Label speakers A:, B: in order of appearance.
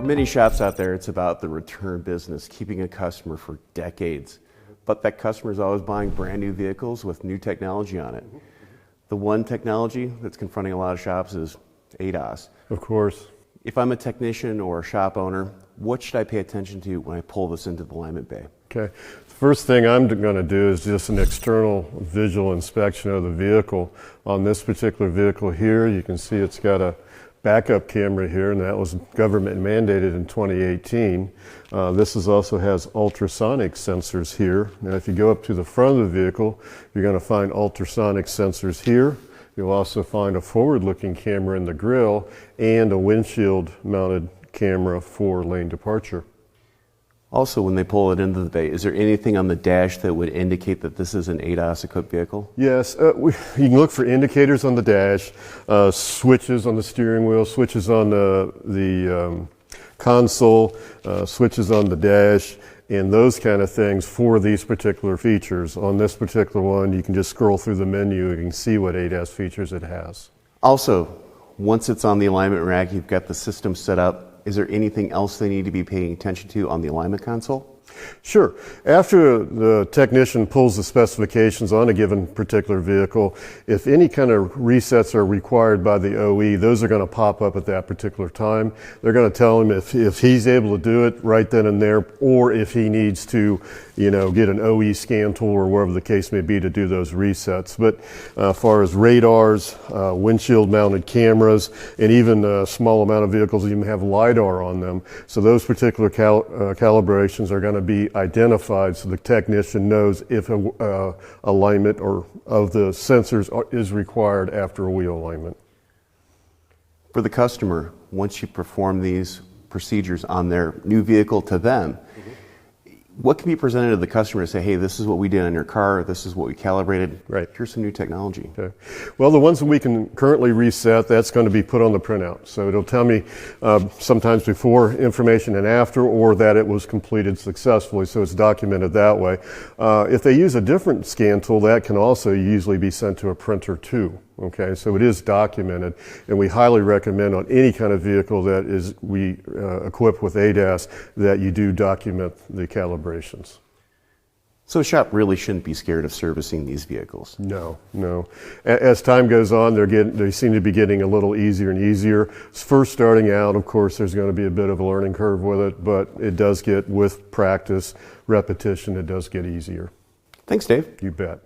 A: many shops out there, it's about the return business, keeping a customer for decades. But that customer is always buying brand new vehicles with new technology on it. The one technology that's confronting a lot of shops is ADAS.
B: Of course.
A: If I'm a technician or a shop owner, what should I pay attention to when I pull this into the alignment bay?
B: Okay. The first thing I'm going to do is just an external visual inspection of the vehicle. On this particular vehicle here, you can see it's got a backup camera here, and that was government mandated in 2018. This also has ultrasonic sensors here. Now, if you go up to the front of the vehicle, you're going to find ultrasonic sensors here. You'll also find a forward-looking camera in the grille and a windshield-mounted camera for lane departure.
A: Also, when they pull it into the bay, is there anything on the dash that would indicate that this is an ADAS-equipped vehicle?
B: Yes, you can look for indicators on the dash, switches on the steering wheel, switches on the console, switches on the dash, and those kind of things for these particular features. On this particular one, you can just scroll through the menu and you can see what ADAS features it has.
A: Also, once it's on the alignment rack, you've got the system set up. Is there anything else they need to be paying attention to on the alignment console?
B: Sure. After the technician pulls the specifications on a given particular vehicle, if any kind of resets are required by the OE, those are going to pop up at that particular time. They're going to tell him if he's able to do it right then and there, or if he needs to, get an OE scan tool or wherever the case may be to do those resets. But as far as radars, windshield mounted cameras, and even a small amount of vehicles even have LiDAR on them. So those particular calibrations are going to be identified so the technician knows if alignment or of the sensors is required after a wheel alignment.
A: For the customer, once you perform these procedures on their new vehicle to them, what can be presented to the customer to say, hey, this is what we did on your car, this is what we calibrated,
B: right.
A: Here's some new technology?
B: Okay. Well, the ones that we can currently reset, that's going to be put on the printout. So it'll tell me sometimes before information and after, or that it was completed successfully, so it's documented that way. If they use a different scan tool, that can also usually be sent to a printer too. Okay, so it is documented, and we highly recommend on any kind of vehicle that is equipped with ADAS that you do document the calibrations.
A: So a shop really shouldn't be scared of servicing these vehicles?
B: No. As time goes on, they seem to be getting a little easier and easier. First starting out, of course, there's going to be a bit of a learning curve with it, but it does get, with practice, repetition, it does get easier.
A: Thanks, Dave.
B: You bet.